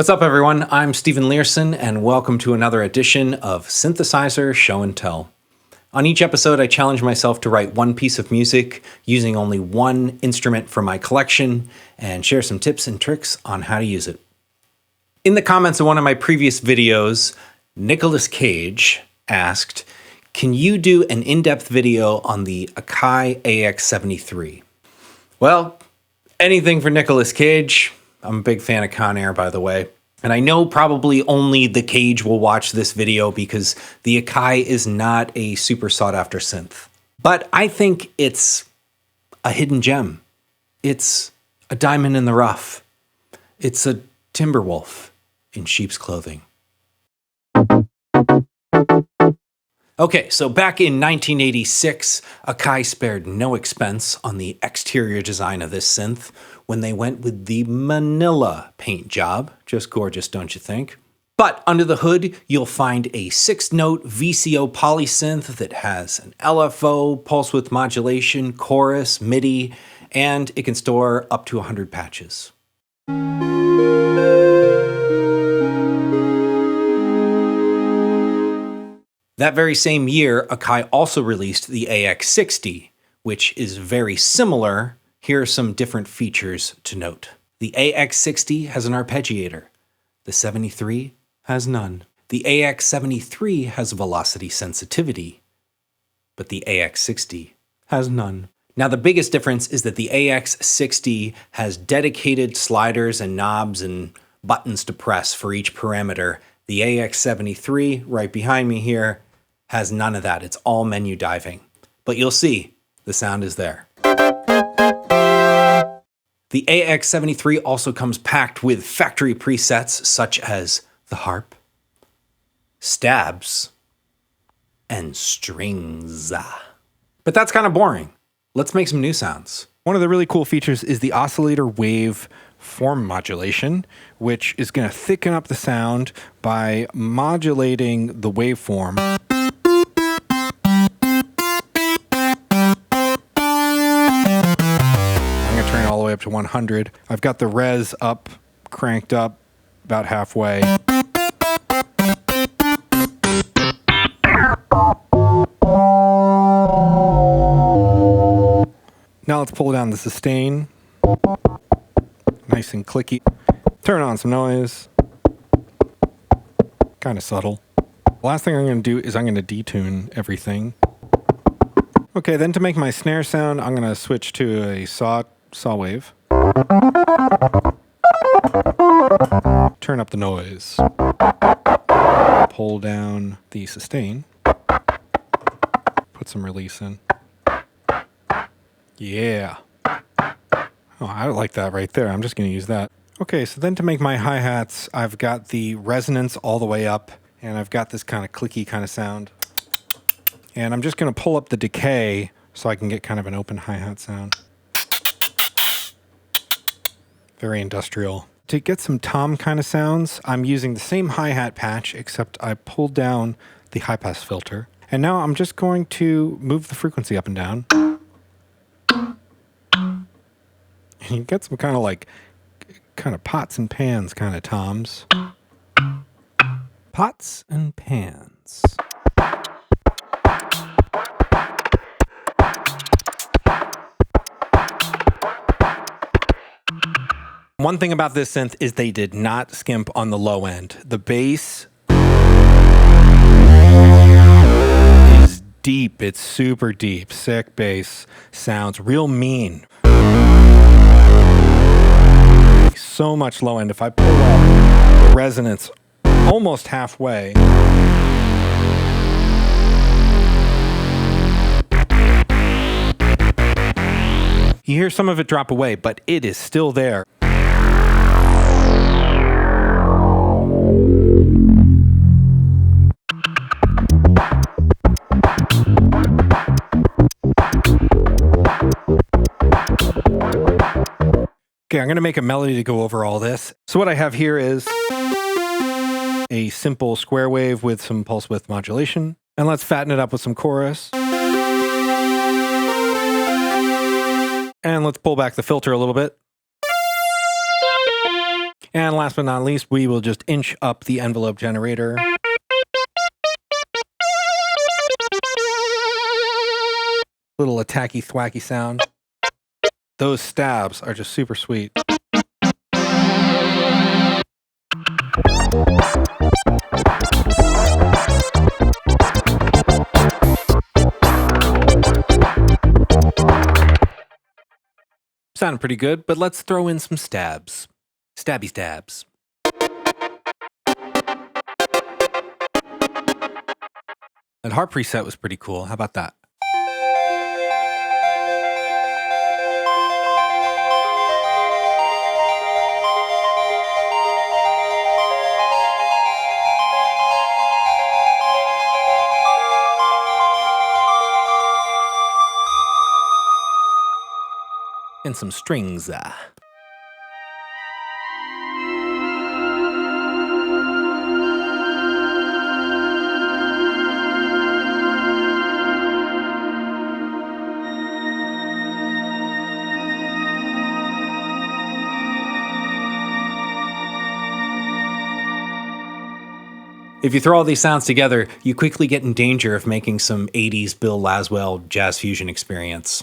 What's up, everyone? I'm Stephen Learson, and welcome to another edition of Synthesizer Show and Tell. On each episode, I challenge myself to write one piece of music using only one instrument from my collection and share some tips and tricks on how to use it. In the comments of one of my previous videos, Nicolas Cage asked, can you do an in-depth video on the Akai AX-73? Well, anything for Nicolas Cage. I'm a big fan of Con Air, by the way. And I know probably only the Cage will watch this video because the Akai is not a super sought-after synth. But I think it's a hidden gem. It's a diamond in the rough. It's a timber wolf in sheep's clothing. Okay, so back in 1986, Akai spared no expense on the exterior design of this synth when they went with the Manila paint job. Just gorgeous, don't you think? But under the hood, you'll find a 6-note VCO polysynth that has an LFO, pulse width modulation, chorus, MIDI, and it can store up to 100 patches. That very same year, Akai also released the AX-60, which is very similar. Here are some different features to note. The AX-60 has an arpeggiator. The 73 has none. The AX-73 has velocity sensitivity, but the AX-60 has none. Now, the biggest difference is that the AX-60 has dedicated sliders and knobs and buttons to press for each parameter. The AX-73, right behind me here, has none of that. It's all menu diving. But you'll see, the sound is there. The AX-73 also comes packed with factory presets such as the Harp, Stabs, and Stringz. But that's kind of boring. Let's make some new sounds. One of the really cool features is the oscillator wave form modulation, which is going to thicken up the sound by modulating the waveform. Turn it all the way up to 100. I've got the res up, cranked up about halfway. Now let's pull down the sustain. Nice and clicky. Turn on some noise. Kind of subtle. The last thing I'm going to do is I'm going to detune everything. Okay, then to make my snare sound, I'm going to switch to a saw wave. Turn up the noise. Pull down the sustain. Put some release in. Yeah. Oh, I like that right there. I'm just going to use that. Okay, so then to make my hi-hats, I've got the resonance all the way up, and I've got this kind of clicky kind of sound. And I'm just going to pull up the decay so I can get kind of an open hi-hat sound. Very industrial. To get some tom kind of sounds, I'm using the same hi-hat patch, except I pulled down the high-pass filter. And now I'm just going to move the frequency up and down. And you get some kind of pots and pans kind of toms. Pots and pans. One thing about this synth is they did not skimp on the low end. The bass is deep. It's super deep. Sick bass. Sounds real mean. So much low end. If I pull up the resonance almost halfway, you hear some of it drop away, but it is still there. Okay, I'm going to make a melody to go over all this. So what I have here is a simple square wave with some pulse width modulation. And let's fatten it up with some chorus. And let's pull back the filter a little bit. And last but not least, we will just inch up the envelope generator. Little attacky thwacky sound. Those stabs are just super sweet. Sounded pretty good, but let's throw in some stabs. Stabby stabs. That harp preset was pretty cool. How about that? And some strings. If you throw all these sounds together, you quickly get in danger of making some 80s Bill Laswell jazz fusion experience.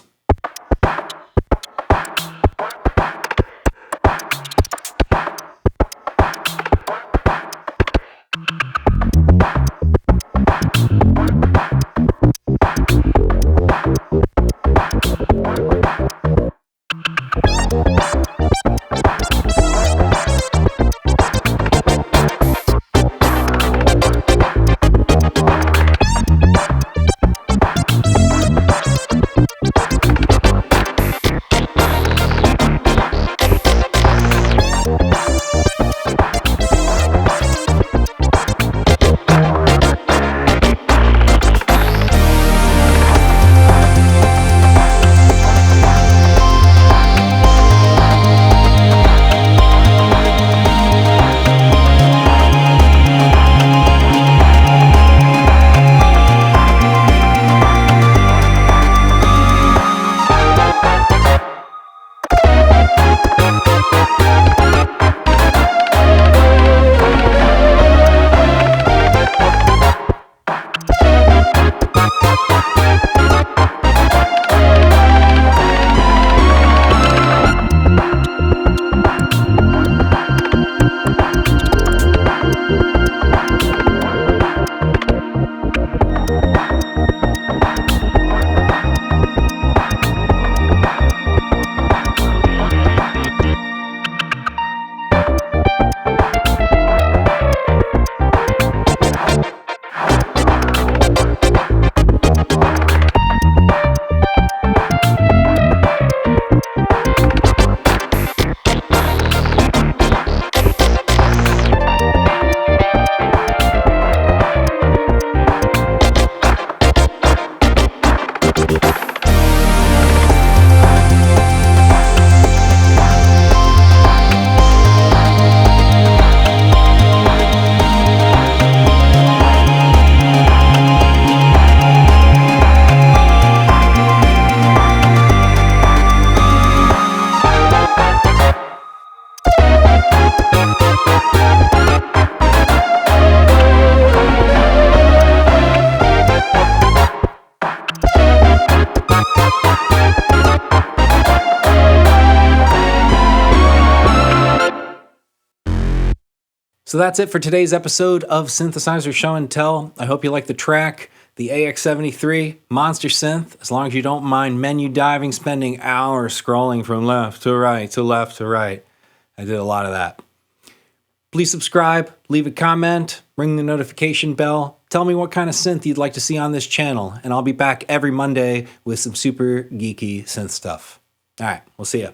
So that's it for today's episode of Synthesizer Show and Tell. I hope you like the track, the AX-73, monster synth, as long as you don't mind menu diving, spending hours scrolling from left to right to left to right. I did a lot of that. Please subscribe, leave a comment, ring the notification bell, tell me what kind of synth you'd like to see on this channel, and I'll be back every Monday with some super geeky synth stuff. All right, we'll see ya.